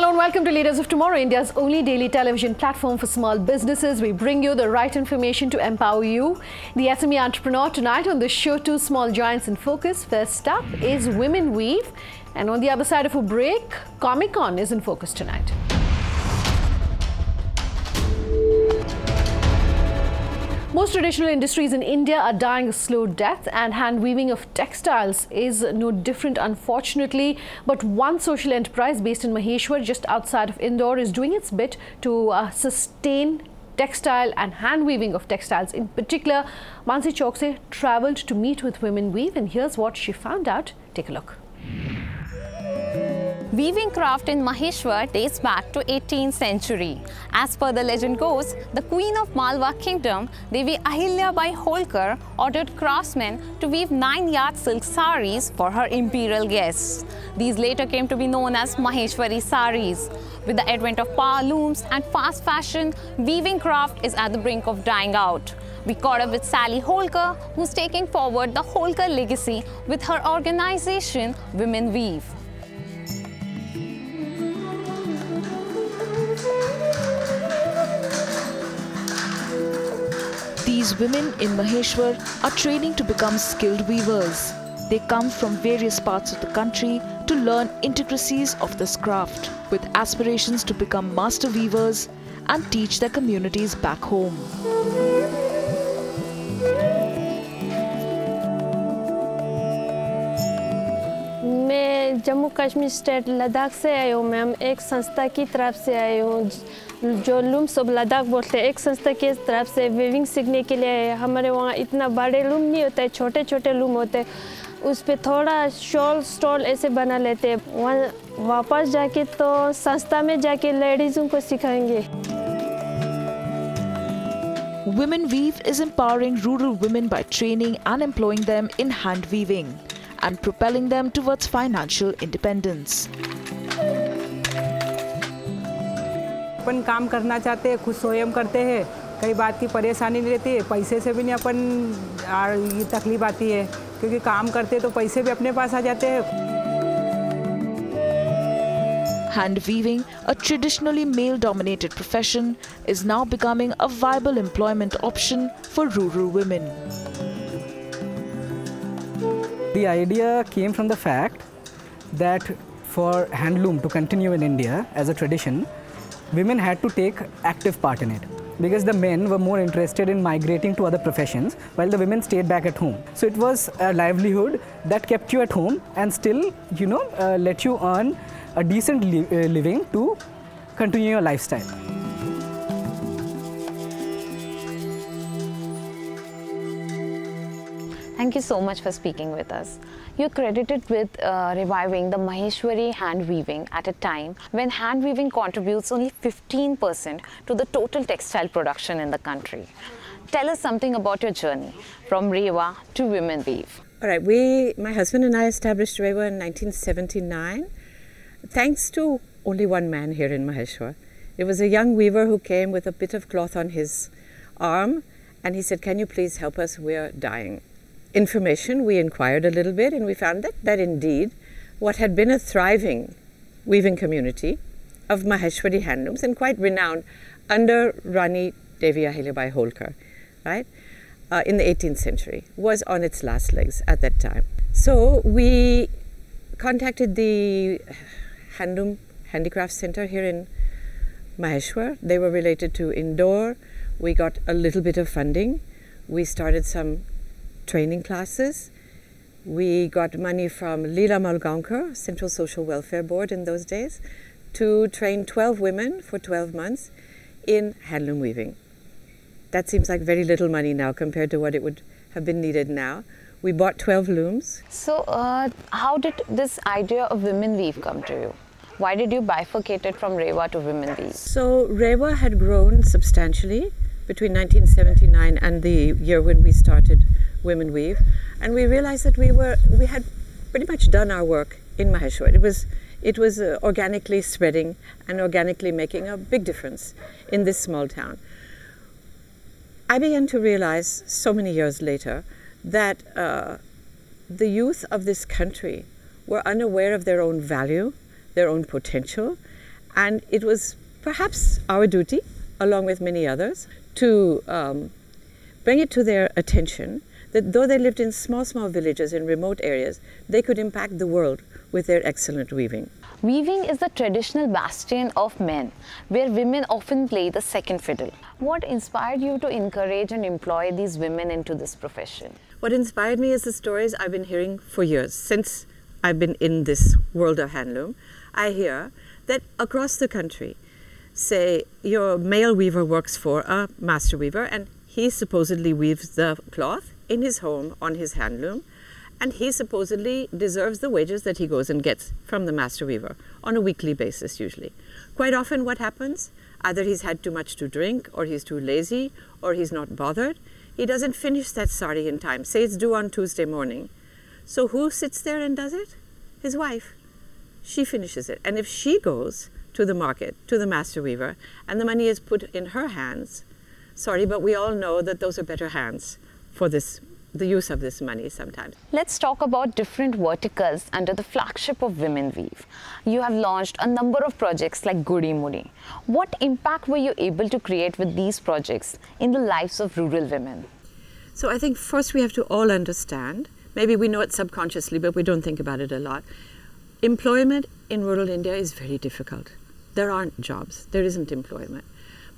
Hello and welcome to Leaders of Tomorrow, India's only daily television platform for small businesses. We bring you the right information to empower you, the SME entrepreneur. Tonight on the show, two small giants in focus. First up is Women Weave, and on the other side of a break, Comic-Con is in focus tonight. Most traditional industries in India are dying a slow death, and hand weaving of textiles is no different, unfortunately. But one social enterprise based in Maheshwar, just outside of Indore, is doing its bit to sustain textile and hand weaving of textiles. In particular, Mansi Chokse travelled to meet with Women Weave, and here's what she found out. Take a look. Weaving craft in Maheshwar dates back to 18th century. As per the legend goes, the queen of Malwa kingdom, Devi Ahilya Bai Holkar, ordered craftsmen to weave 9-yard silk saris for her imperial guests. These later came to be known as Maheshwari saris. With the advent of power looms and fast fashion, weaving craft is at the brink of dying out. We caught up with Sally Holkar, who's taking forward the Holkar legacy with her organization, Women Weave. These women in Maheshwar are training to become skilled weavers. They come from various parts of the country to learn intricacies of this craft, with aspirations to become master weavers and teach their communities back home. मैं Jammu Kashmir state Ladakh से आई हूँ ma'am. एक संस्था की तरफ से आई हूँ जो लूम्स ऑफ लद्दाख बोलते हैं। एक संस्था की तरफ से वीविंग सीखने के लिए हमारे वहाँ इतना बड़े लूम नहीं होते, छोटे छोटे लूम होते, उस पे थोड़ा शॉल स्टॉल ऐसे बना लेते हैं। वहाँ वापस जाके तो संस्था में जाके लेडीज़ों को सिखाएंगे। Women Weave is empowering rural women by training and employing them in hand weaving and propelling them towards financial independence. अपन काम करना चाहते हैं, खुद स्वयं करते हैं, कई बात की परेशानी नहीं रहती है, पैसे से भी नहीं अपन ये तकलीफ आती है क्योंकि काम करते हैं तो पैसे भी अपने पास आ जाते हैं। Hand weaving, a traditionally male-dominated profession, is now becoming a viable employment option for rural women. The idea came from the fact that for handloom to continue in India as a tradition, women had to take active part in it because the men were more interested in migrating to other professions while the women stayed back at home. So it was a livelihood that kept you at home and still, let you earn a decent living to continue your lifestyle. Thank you so much for speaking with us. You're credited with reviving the Maheshwari hand weaving at a time when hand weaving contributes only 15% to the total textile production in the country. Tell us something about your journey from Rewa to Women Weave. All right, my husband and I established Rewa in 1979, thanks to only one man here in Maheshwar. It was a young weaver who came with a bit of cloth on his arm, and he said, "Can you please help us? We're dying." Information, we inquired a little bit and we found that indeed what had been a thriving weaving community of Maheshwari handlooms and quite renowned under Rani Devi Ahilya Bai Holkar, right, in the 18th century was on its last legs at that time. So we contacted the Handloom Handicraft Center here in Maheshwar. They were related to Indore. We got a little bit of funding. We started some training classes. We got money from Leela Malgaonkar, Central Social Welfare Board in those days, to train 12 women for 12 months in handloom weaving. That seems like very little money now compared to what it would have been needed now. We bought 12 looms. So how did this idea of Women Weave come to you? Why did you bifurcate it from Rewa to Women Weave? So Rewa had grown substantially between 1979 and the year when we started Women Weave, and we realized that we had pretty much done our work in Maheshwar. It was organically spreading and organically making a big difference in this small town. I began to realize so many years later that the youth of this country were unaware of their own value, their own potential, And it was perhaps our duty, along with many others, to bring it to their attention that though they lived in small villages in remote areas, they could impact the world with their excellent weaving. Weaving is the traditional bastion of men, where women often play the second fiddle. What inspired you to encourage and employ these women into this profession? What inspired me is the stories I've been hearing for years. Since I've been in this world of handloom, I hear that across the country, say your male weaver works for a master weaver and he supposedly weaves the cloth in his home on his handloom, and he supposedly deserves the wages that he goes and gets from the master weaver on a weekly basis usually. Quite often what happens, either he's had too much to drink, or he's too lazy, or he's not bothered. He doesn't finish that sari in time. Say it's due on Tuesday morning. So who sits there and does it? His wife. She finishes it. And if she goes to the market, to the master weaver, and the money is put in her hands, sorry, but we all know that those are better hands for the use of this money sometimes. Let's talk about different verticals under the flagship of Women Weave. You have launched a number of projects like Gudi Mudi. What impact were you able to create with these projects in the lives of rural women? So I think first we have to all understand, maybe we know it subconsciously, but we don't think about it a lot. Employment in rural India is very difficult. There aren't jobs. There isn't employment.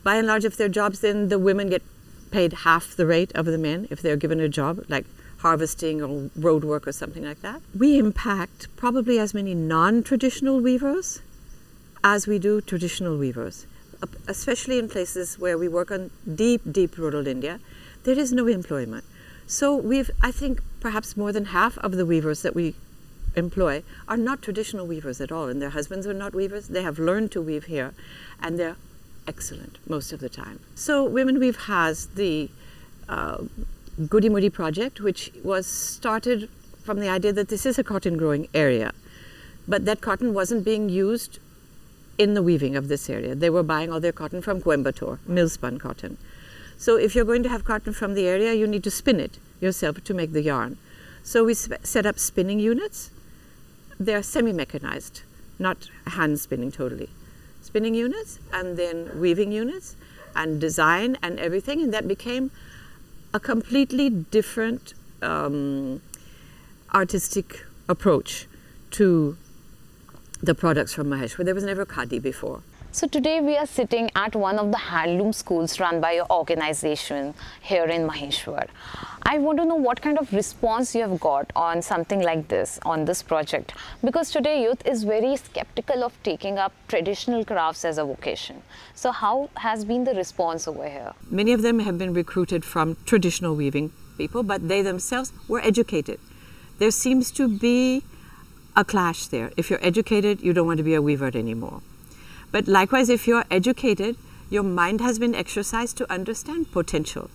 By and large, if there are jobs, then the women get paid half the rate of the men if they're given a job like harvesting or road work or something like that. We impact probably as many non-traditional weavers as we do traditional weavers, especially in places where we work on deep rural India. There is no employment. So I think perhaps more than half of the weavers that we employ are not traditional weavers at all, and their husbands are not weavers. They have learned to weave here, and they're excellent most of the time. So Women Weave has the Gudi Mudi project, which was started from the idea that this is a cotton growing area, but that cotton wasn't being used in the weaving of this area. They were buying all their cotton from Coimbatore, mill-spun cotton. So if you're going to have cotton from the area, you need to spin it yourself to make the yarn. So we set up spinning units. They're semi-mechanized, not hand spinning totally. Spinning units, and then weaving units, and design and everything, and that became a completely different artistic approach to the products from Maheshwar. There was never khadi before. So today we are sitting at one of the handloom schools run by your organization here in Maheshwar. I want to know what kind of response you have got on something like this, on this project, because today youth is very skeptical of taking up traditional crafts as a vocation. So how has been the response over here? Many of them have been recruited from traditional weaving people, but they themselves were educated. There seems to be a clash there. If you're educated, you don't want to be a weaver anymore. But likewise, if you're educated, your mind has been exercised to understand potential.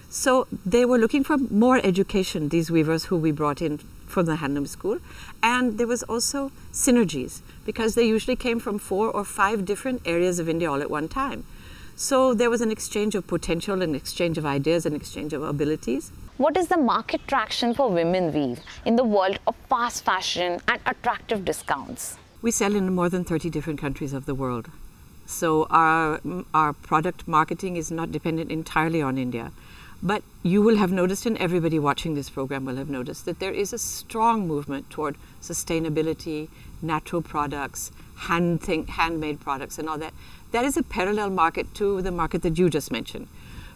So they were looking for more education, these weavers who we brought in from the handloom school. And there was also synergies, because they usually came from 4 or 5 different areas of India all at one time. So there was an exchange of potential, an exchange of ideas, an exchange of abilities. What is the market traction for Women Weave in the world of fast fashion and attractive discounts? We sell in more than 30 different countries of the world. So our product marketing is not dependent entirely on India. But you will have noticed, and everybody watching this program will have noticed, that there is a strong movement toward sustainability, natural products, handmade products and all that. That is a parallel market to the market that you just mentioned.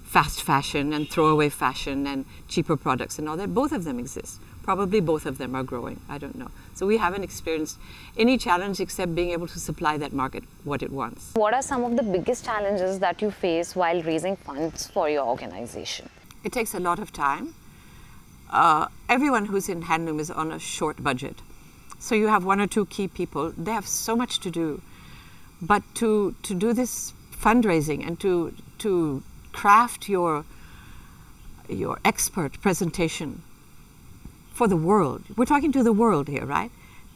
Fast fashion and throwaway fashion and cheaper products and all that. Both of them exist. Probably both of them are growing. I don't know. So we haven't experienced any challenge except being able to supply that market what it wants. What are some of the biggest challenges that you face while raising funds for your organization? It takes a lot of time. Everyone who's in handloom is on a short budget. So you have 1 or 2 key people. They have so much to do. But to do this fundraising and to craft your expert presentation for the world, we're talking to the world here, right?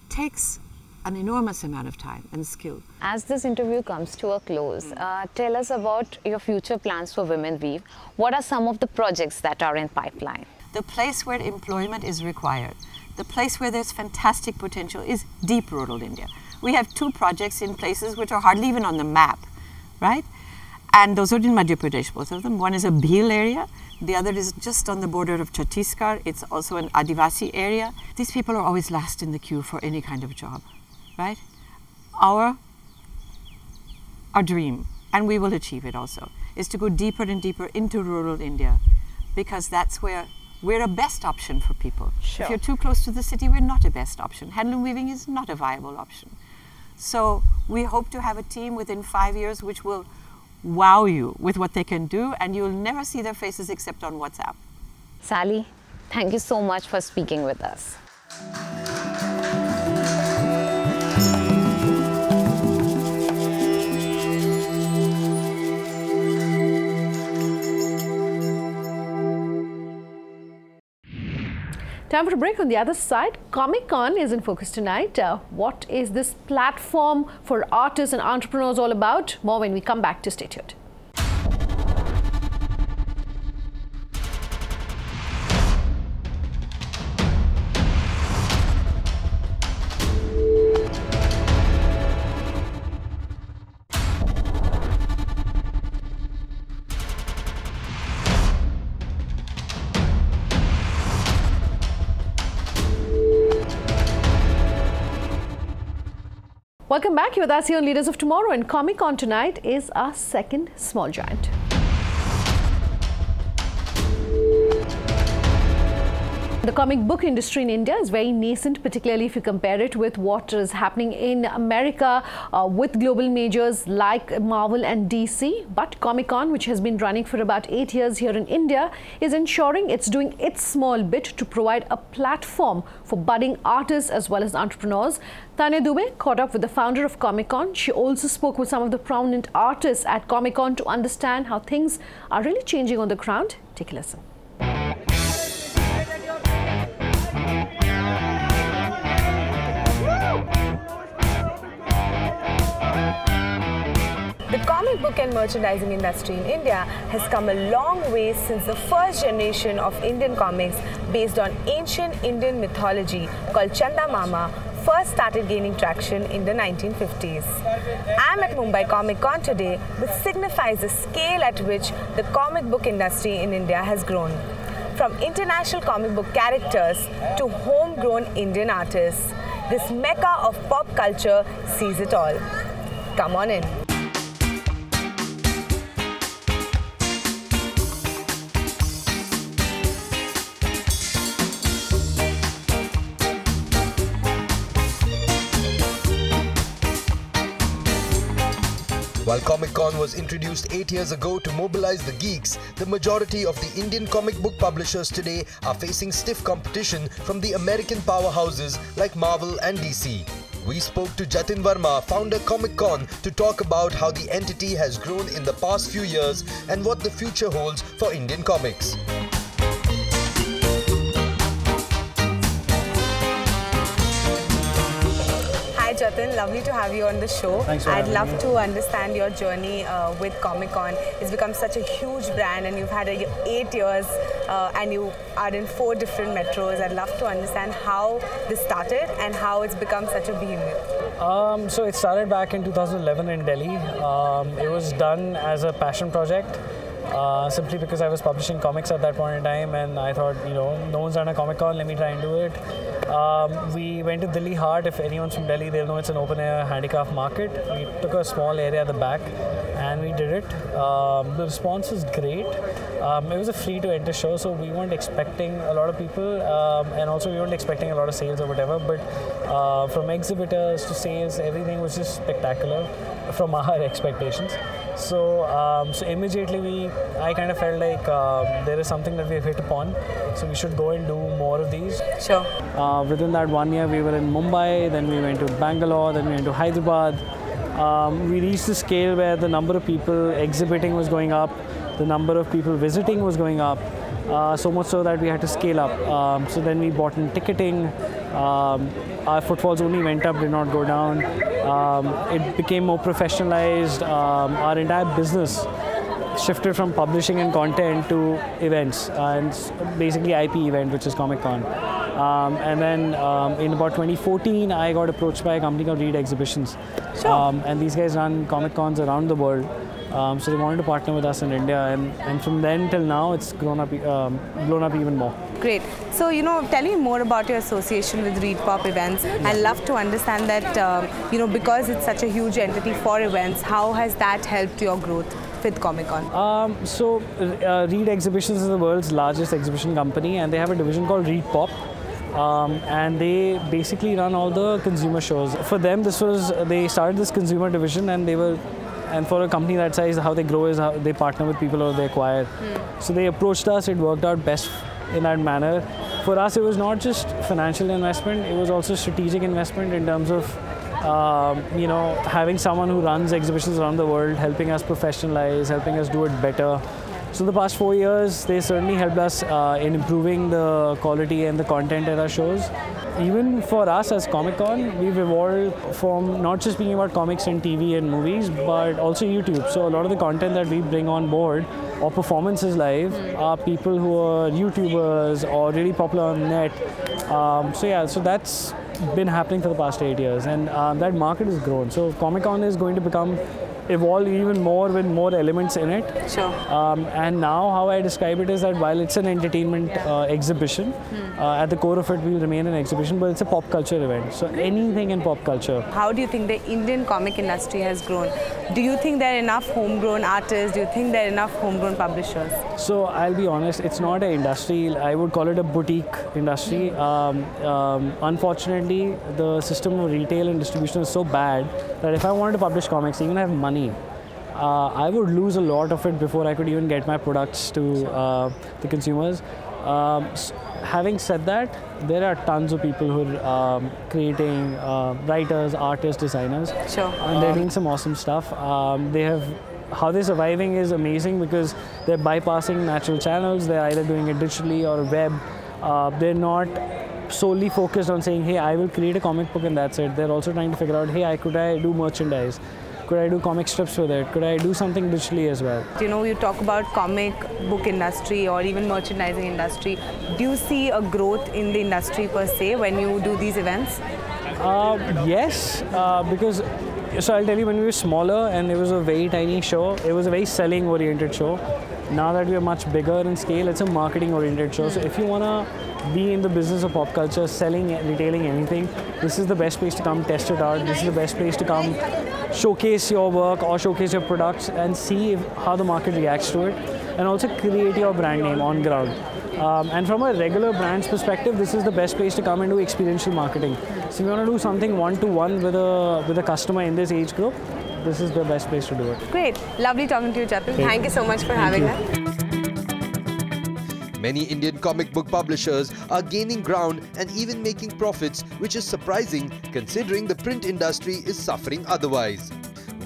Takes an enormous amount of time and skill. As this interview comes to a close, tell us about your future plans for Women Weave. What are some of the projects that are in pipeline? The place where employment is required, the place where there's fantastic potential is deep rural India. We have 2 projects in places which are hardly even on the map, right? And those are in Madhya Pradesh, both of them. One is a Bhil area, the other is just on the border of Chhattisgarh. It's also an Adivasi area. These people are always last in the queue for any kind of job, right? Our dream, and we will achieve it also, is to go deeper and deeper into rural India, because that's where we're a best option for people. Sure. If you're too close to the city, we're not a best option. Handloom weaving is not a viable option. So we hope to have a team within 5 years which will wow you with what they can do, and you'll never see their faces except on WhatsApp. Sally, thank you so much for speaking with us. Time for a break. On the other side, Comic-Con is in focus tonight. What is this platform for artists and entrepreneurs all about? More when we come back. To stay tuned. Welcome back. You're with us here on Leaders of Tomorrow, and Comic-Con tonight is our second small giant. The comic book industry in India is very nascent, particularly if you compare it with what is happening in America with global majors like Marvel and DC. But Comic-Con, which has been running for about 8 years here in India, is ensuring it's doing its small bit to provide a platform for budding artists as well as entrepreneurs. Tanya Dubey caught up with the founder of Comic-Con. She also spoke with some of the prominent artists at Comic-Con to understand how things are really changing on the ground. Take a listen. The comic book and merchandising industry in India has come a long way since the first generation of Indian comics based on ancient Indian mythology called Chanda Mama first started gaining traction in the 1950s. I'm at Mumbai Comic-Con today, which signifies the scale at which the comic book industry in India has grown. From international comic book characters to homegrown Indian artists, this mecca of pop culture sees it all. Come on in. While Comic-Con was introduced 8 years ago to mobilize the geeks, the majority of the Indian comic book publishers today are facing stiff competition from the American powerhouses like Marvel and DC. We spoke to Jatin Verma, founder Comic-Con, to talk about how the entity has grown in the past few years and what the future holds for Indian comics. Hi Jatin, lovely to have you on the show. Thanks for I'd having love me. to understand your journey with Comic-Con. It's become such a huge brand and you've had 8 years and you are in 4 different metros. I'd love to understand how this started and how it's become such a behemoth. So it started back in 2011 in Delhi. It was done as a passion project. Simply because I was publishing comics at that point in time, and I thought, no one's done a Comic-Con, let me try and do it. We went to Delhi Hart. If anyone's from Delhi, they'll know it's an open-air handicraft market. We took a small area at the back and we did it. The response was great. It was a free-to-enter show, so we weren't expecting a lot of people, and also we weren't expecting a lot of sales or whatever, but from exhibitors to sales, everything was just spectacular from our expectations. So immediately I kind of felt like there is something that we've hit upon, so we should go and do more of these. Sure. Within that 1 year, we were in Mumbai, then we went to Bangalore, then we went to Hyderabad. We reached the scale where the number of people exhibiting was going up, the number of people visiting was going up, so much so that we had to scale up. So then we bought in ticketing. Our footfalls only went up, did not go down. It became more professionalized. Our entire business shifted from publishing and content to events, and basically IP event, which is Comic-Con. And then in about 2014, I got approached by a company called Reed Exhibitions. Sure. And these guys run Comic Cons around the world. So they wanted to partner with us in India, and from then till now, it's blown up even more. Great. So, tell me more about your association with ReedPop events. I'd love to understand that, because it's such a huge entity for events, how has that helped your growth with Comic Con? So Reed Exhibitions is the world's largest exhibition company, and they have a division called ReedPop. And they basically run all the consumer shows. For them, they started this consumer division, and for a company that size, how they grow is how they partner with people or they acquire. So they approached us, it worked out best in that manner. For us, it was not just financial investment, it was also strategic investment in terms of having someone who runs exhibitions around the world, helping us professionalize, helping us do it better. So the past 4 years, they certainly helped us in improving the quality and the content at our shows. Even for us as Comic Con, we've evolved from not just being about comics and TV and movies, but also YouTube. So a lot of the content that we bring on board or performances live are people who are YouTubers or really popular on the net. So that's been happening for the past 8 years, and that market has grown. So Comic Con is going to evolve even more with more elements in it. Sure. And now how I describe it is that while it's an entertainment exhibition, at the core of it will remain an exhibition, but it's a pop culture event. So anything in pop culture. How do you think the Indian comic industry has grown? Do you think there are enough homegrown artists? Do you think there are enough homegrown publishers? So I'll be honest, it's not an industry. I would call it a boutique industry. Unfortunately, the system of retail and distribution is so bad that if I wanted to publish comics, even have money, I would lose a lot of it before I could even get my products to the consumers. Having said that, there are tons of people who are creating, writers, artists, designers. Sure. And they're doing some awesome stuff. How they're surviving is amazing because they're bypassing natural channels. They're either doing it digitally or web. They're not solely focused on saying, hey, I will create a comic book and that's it. They're also trying to figure out, hey, could I do merchandise? Could I do comic strips with it? Could I do something digitally as well? You talk about comic book industry or even merchandising industry. Do you see a growth in the industry per se when you do these events? Yes, because so I'll tell you, when we were smaller and it was a very tiny show, it was a very selling oriented show. Now that we are much bigger in scale, it's a marketing oriented show. So if you want to be in the business of pop culture, selling, retailing anything, this is the best place to come test it out. This is the best place to come showcase your work or showcase your products and see how the market reacts to it, and also create your brand name on ground. And from a regular brand's perspective, this is the best place to come and do experiential marketing. So if you want to do something one-to-one with a customer in this age group, this is the best place to do it. Great. Lovely talking to you, Jatin. Thank you so much for having us. Many Indian comic book publishers are gaining ground and even making profits, which is surprising considering the print industry is suffering otherwise.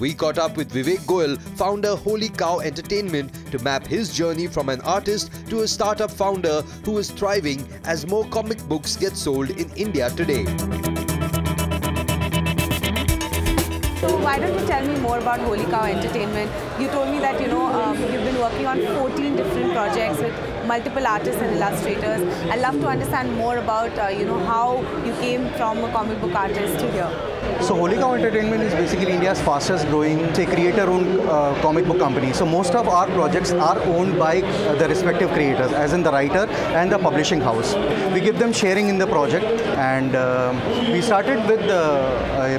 We caught up with Vivek Goyal, founder Holy Cow Entertainment, to map his journey from an artist to a startup founder who is thriving as more comic books get sold in India today. So why don't you tell me more about Holy Cow Entertainment? You told me that you've been working on 14 different projects with multiple artists and illustrators. I'd love to understand more about how you came from a comic book artist to here. So Holy Cow Entertainment is basically India's fastest growing, creator-owned comic book company. So most of our projects are owned by the respective creators, as in the writer and the publishing house. We give them sharing in the project, and we started with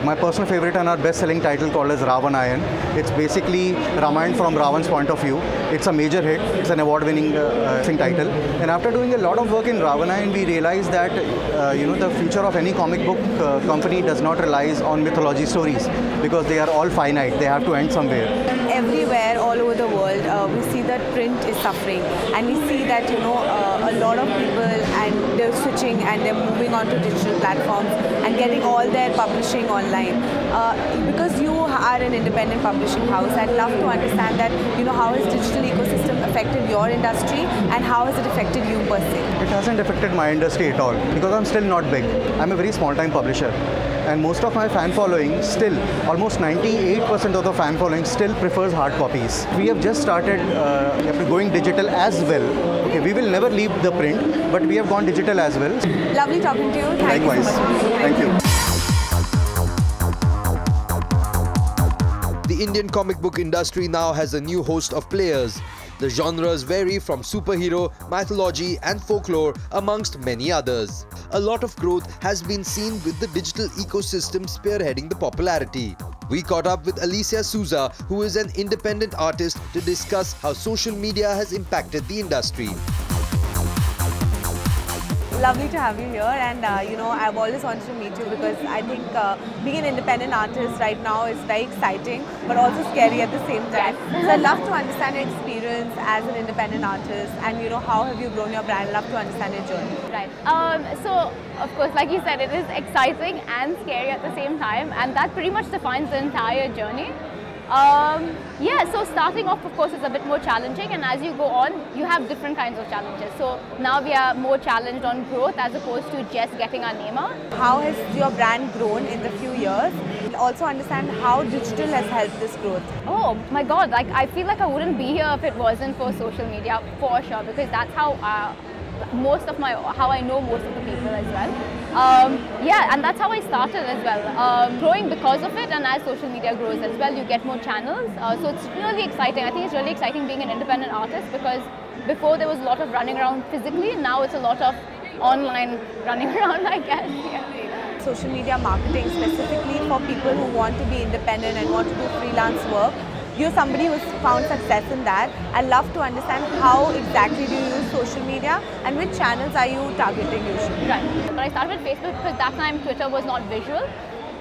my personal favorite and our best-selling title called as Ravanayan. It's basically Ramayana from Ravan's point of view. It's a major hit. It's an award-winning title. And after doing a lot of work in Ravanayan, we realized that the future of any comic book company does not rely on mythology stories, because they are all finite. They have to end somewhere. Everywhere, all over the world, we see that print is suffering, and we see that a lot of people, and they're switching and they're moving on to digital platforms and getting all their publishing online. Because you are an independent publishing house, I'd love to understand that how has digital ecosystem affected your industry and how has it affected you per se? It hasn't affected my industry at all, because I'm still not big. I'm a very small-time publisher. and most of my fan following still, almost 98% of the fan following still prefers hard copies. We have just started going digital as well. Okay, we will never leave the print, but we have gone digital as well. Lovely talking to you. Thank Likewise. you so much. Thank you. The Indian comic book industry now has a new host of players. The genres vary from superhero, mythology and folklore amongst many others. A lot of growth has been seen with the digital ecosystem spearheading the popularity. We caught up with Alicia Souza, who is an independent artist, to discuss how social media has impacted the industry. Lovely to have you here, and I've always wanted to meet you because I think being an independent artist right now is very exciting but also scary at the same time. So I'd love to understand your experience as an independent artist, and how have you grown your brand. I'd love to understand your journey. Right. So of course, like you said, it is exciting and scary at the same time, and that pretty much defines the entire journey. Yeah, so starting off, of course, is a bit more challenging, and as you go on, you have different kinds of challenges. So now we are more challenged on growth as opposed to just getting our name out. How has your brand grown in the few years? Also understand how digital has helped this growth. Oh my God, like I feel like I wouldn't be here if it wasn't for social media, for sure, because that's how how I know most of the people as well. Yeah, and that's how I started as well. Growing because of it, and as social media grows as well, you get more channels. So it's really exciting. I think it's really exciting being an independent artist, because before there was a lot of running around physically, now it's a lot of online running around, I guess. Yeah. Social media marketing specifically for people who want to be independent and want to do freelance work. You're somebody who's found success in that. I'd love to understand how exactly do you use social media and which channels are you targeting usually? Right. But I started with Facebook because that time Twitter was not visual.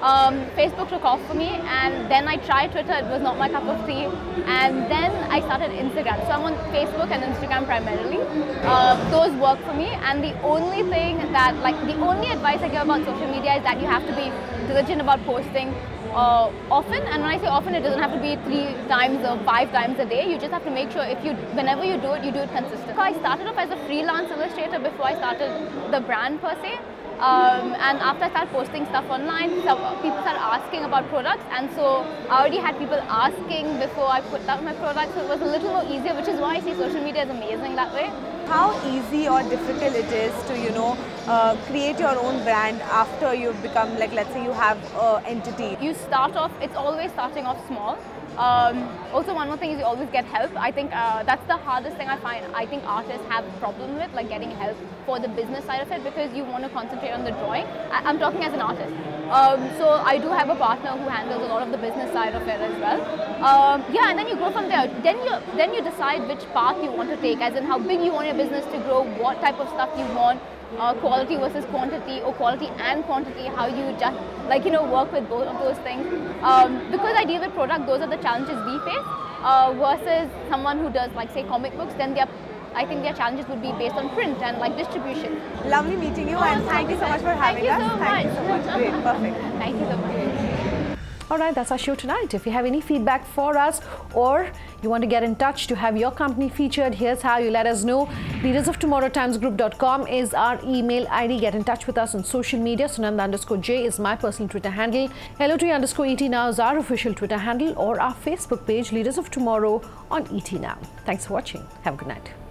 Facebook took off for me, and then I tried Twitter, it was not my cup of tea, and then I started Instagram. So I'm on Facebook and Instagram primarily. Those work for me, and the only thing that, the only advice I give about social media is that you have to be diligent about posting often, and when I say often, it doesn't have to be 3 times or 5 times a day. You just have to make sure whenever you do it consistently. So I started off as a freelance illustrator before I started the brand per se. And after I started posting stuff online, people started asking about products, and so I already had people asking before I put out my products, so it was a little more easier, which is why I see social media is amazing that way. How easy or difficult it is to, create your own brand after you've become, let's say you have an entity? You start off, it's always starting off small. Also, one more thing is you always get help. I think that's the hardest thing I find. I think artists have a problem with, getting help for the business side of it, because you want to concentrate on the drawing. I'm talking as an artist. So I do have a partner who handles a lot of the business side of it as well. Yeah, and then you grow from there. Then you decide which path you want to take, as in how big you want your business to grow, what type of stuff you want. Quality versus quantity, or quality and quantity, how you just work with both of those things. Because I deal with product, those are the challenges we face, versus someone who does say comic books, then I think their challenges would be based on print and distribution. Lovely meeting you, and thank you so much for having us. Thank you so much. Great, perfect. Thank you so much. Alright, that's our show tonight. If you have any feedback for us, or you want to get in touch to have your company featured, here's how you let us know. leadersoftomorrowtimesgroup.com is our email ID. Get in touch with us on social media. Sunanda_J is my personal Twitter handle. Hello3_ET Now is our official Twitter handle, or our Facebook page, Leaders of Tomorrow on ET Now. Thanks for watching. Have a good night.